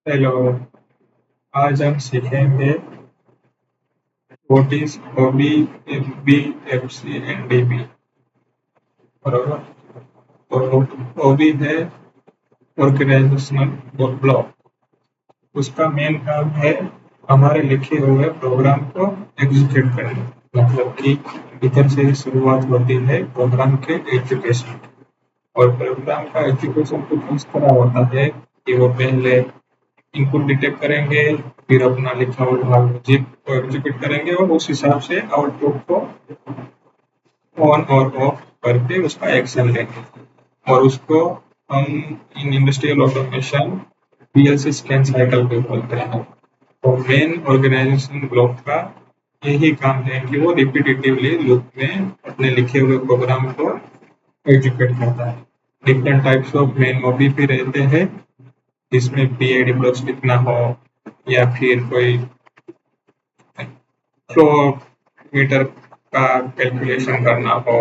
Hello. आज हम सीखेंगे what is OB, FB, FC and DB. बराबर। तो ओबी है ऑर्गेनाइजेशनल ब्लॉक। उसका मेन काम है हमारे लिखे हुए प्रोग्राम को एग्जीक्यूट करना। मतलब कि इधर से ही शुरुआत होती है प्रोग्राम के एग्जीक्यूशन। और प्रोग्राम का एग्जीक्यूशन कुछ इस तरह होता है कि वो पहले इनपुट डिटेक्ट करेंगे, फिर अपना लिखा हुआ लॉजिक को एग्जीक्यूट करेंगे और उस हिसाब से आउटपुट को ऑन और ऑफ करके उसका एक्शन लेंगे। और उसको हम in industrial automation PLC scan cycle पे बोलते हैं। तो मेन ऑर्गेनाइजेशन ब्लॉक का यही काम है कि वो रिपीटेटिवली लूप में अपने लिखे हुए प्रोग्राम को एग्जीक्यूट करता है। डिफरेंट टाइप्स ऑफ मेन ओबी भी रहते हैं, जिसमें पीआईडी ब्लॉक्स लिखना हो या फिर कोई फ्लो मीटर का कैलकुलेशन करना हो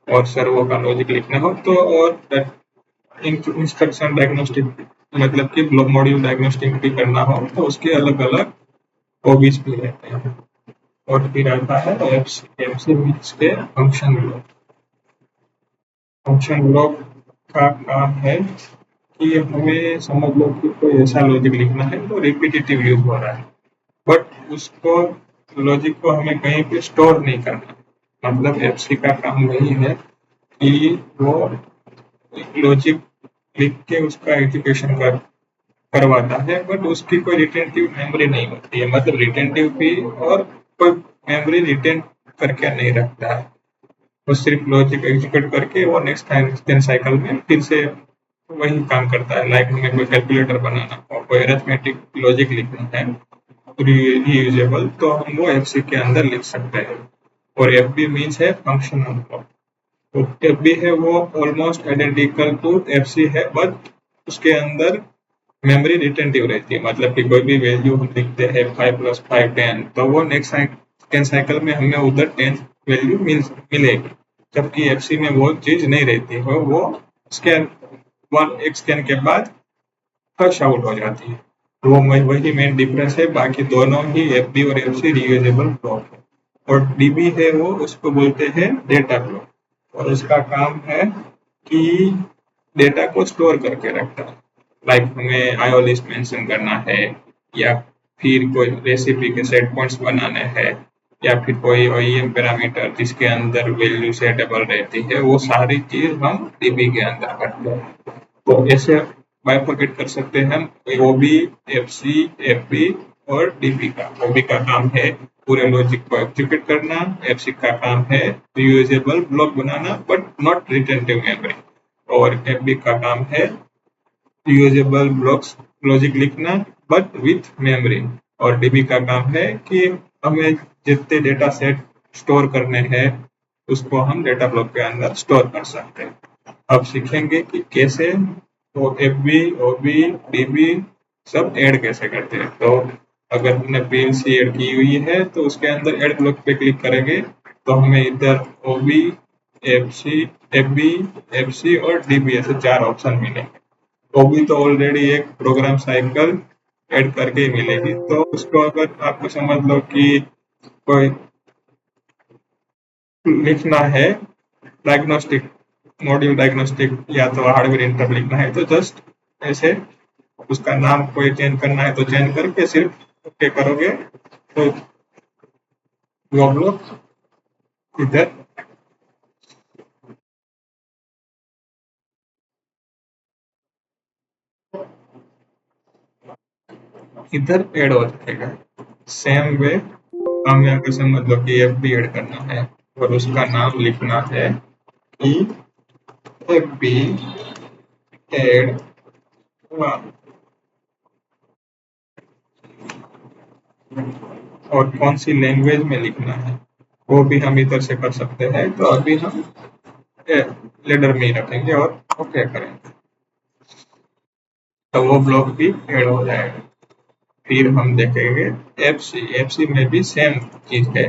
और सर्वो का लॉजिक लिखना हो तो और इंस्ट्रक्शन डायग्नोस्टिक मतलब कि ब्लॉक मॉड्यूल डायग्नोस्टिक भी करना हो तो उसके अलग अलग हॉबीज भी रहते हैं। और फिर आता है एफसी। एफसी मीन्स के फंक्शन ब्लॉक। फंक्शन ब्लॉक का काम है कि हमें समझ लो कि कोई ऐसा लॉजिक लिखना है तो रिपीटेटिव यूज हो रहा है, बट उसको लॉजिक को हमें कहीं पे स्टोर नहीं करना। मतलब एफसी का काम वही है कि वो लॉजिक लिख के उसका एग्जीक्यूशन करवाता है, बट उसकी कोई रिटेंटिव मेमोरी नहीं होती है। मतलब रिटेंटिव भी और कोई मेमोरी रिटेन करके नहीं रखता है। वो सिर्फ लॉजिक एग्जीक्यूट करके वो नेक्स्ट टाइम साइकिल में फिर से वही काम करता है। लाइक हमें कोई कैलकुलेटर बनाना हो, कोई अरिथमेटिक लॉजिक लिखना है रीयूजेबल, तो हम वो एफसी के अंदर लिख सकते हैं। और एफबी मीन्स है फंक्शनल ब्लॉक। तो एफबी है वो ऑलमोस्ट आइडेंटिकल टू एफसी है, बट उसके अंदर मेमोरी रिटेंटिव रहती है। मतलब कि कोई भी वैल्यू हम लिखते हैं 5 + 5 10, तो वो नेक्स्ट स्कैन साइकिल में हमें उधर 10 वैल्यू मिलेगी। जबकि एफसी में वो चीज नहीं रहती है, वो स्कैन वन एक स्कैन के बाद फ्लश आउट हो जाती है। तो वो वही मेन डिफरेंस है। बाकी दोनों ही एफबी और एफसी रीयूजेबल ब्लॉक है। और डीबी है वो उसको बोलते हैं डेटा ब्लॉक। और उसका काम है कि डेटा को स्टोर करके रखता है। लाइक हमें आईओ लिस्ट मेंशन करना है या फिर कोई रेसिपी के सेट पॉइंट्स बनाने हैं या फिर कोई ओईएम पैरामीटर जिसके अंदर वैल्यू सेटेबल रहती है, वो सारी चीज हम डीबी के अंदर करते हैं। तो ऐसे बाइफरकेट कर सकते हैं हम ओबी, एफसी, एफबी और डीबी का। ओबी का काम है पूरे लॉजिक को एग्जीक्यूट करना, एफसी का काम है reusable block banana but not retentive memory, और एफबी का काम है रीयूजेबल ब्लॉक्स लॉजिक लिखना बट विथ मेमोरी। और डीबी का काम है कि हमें जितने डेटा सेट स्टोर करने हैं उसको हम डेटा ब्लॉक के अंदर स्टोर कर सकते हैं। अब सीखेंगे कि कैसे वो एफबी, ओबी, डीबी सब ऐड कैसे करते हैं। तो अगर हमने पीएलसी ऐड की हुई है तो उसके अंदर ऐड ब्लॉक पे क्लिक करेंगे तो हमें इधर ओबी, एफसी, एफबी, एफसी और डीबी ऐसे 4 ऑप्शन मिलेंगे। ओबी तो ऑलरेडी एक प्रोग्राम साइकिल ऐड करके ही मिलेगी, तो उसको अगर आपको समझ लो कि कोई लिखना है डायग्नोस्टिक मॉड्यूल डायग्नोस्टिक या तो हार्डवेयर इंटरप्ट लिखना है तो जस्ट ऐसे उसका नाम कोई चेंज करना है तो चेंज करके सिर्फ ओके करोगे तो वो हम लोग इधर इधर ऐड हो जाएगा। सेम वे हमें अगर समझ लो कि एफ बी ऐड करना है और उसका नाम लिखना है कि एफ बी ऐड हुआ, और कौन सी लैंग्वेज में लिखना है वो भी हम इधर से कर सकते हैं। तो अभी हम लेडर में ही रखेंगे और ओके करेंगे तो वो ब्लॉक भी ऐड हो जाएगा। फिर हम देखेंगे एफसी। एफसी में भी सेम चीज है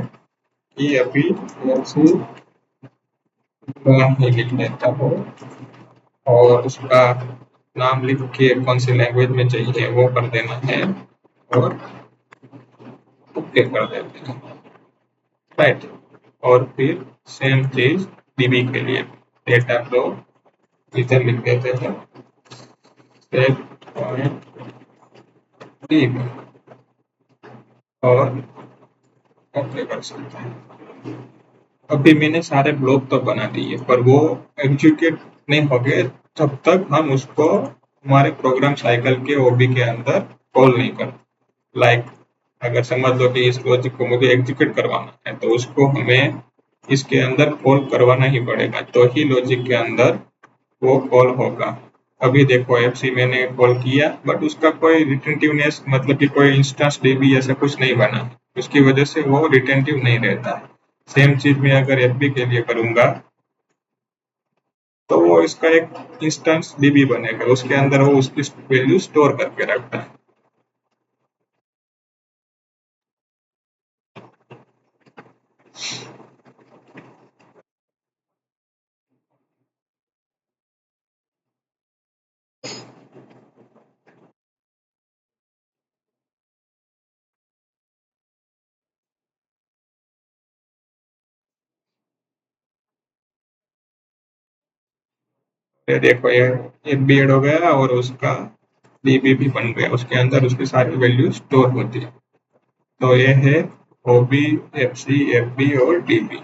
कि अभी एफसी नाम ही लिख लेता हो और उसका नाम लिख के कौन सी लैंग्वेज में चाहिए वो कर देना है और ओके कर देते हैं, राइट। और फिर सेम चीज डीबी के लिए डेटा फ्लो इधर लिख देते हैं सेट पॉइंट डीबी और ओके कर सकते हैं। अभी मैंने सारे ब्लॉक तो बना दिए पर वो एग्जीक्यूट नहीं हो गए जब तक हम उसको हमारे प्रोग्राम साइकिल के ओबी के अंदर कॉल नहीं करते। लाइक अगर समझ लो कि इस लॉजिक को मुझे एग्जीक्यूट करवाना है तो उसको हमें इसके अंदर कॉल करवाना ही पड़ेगा तो ही लॉजिक के अंदर वो कॉल होगा। अभी देखो एफसी मैंने कॉल किया बट उसका कोई रिटेंटिवनेस मतलब कि कोई इंस्टेंस डीबी ऐसा कुछ नहीं बना, उसकी वजह से वो रिटेंटिव नहीं रहता है। सेम चीज मैं अगर एफबी के लिए करूंगा तो वो इसका एक इंस्टेंस डीबी बनेगा, उसके अंदर वो उसकी वैल्यू स्टोर करके रखता है। ये देखो ये एफ बी एड हो गया और उसका डीबी भी बन गया, उसके अंदर उसकी सारी वैल्यू स्टोर होती है। तो ये है ओबी, एफसी, एफबी और डीबी।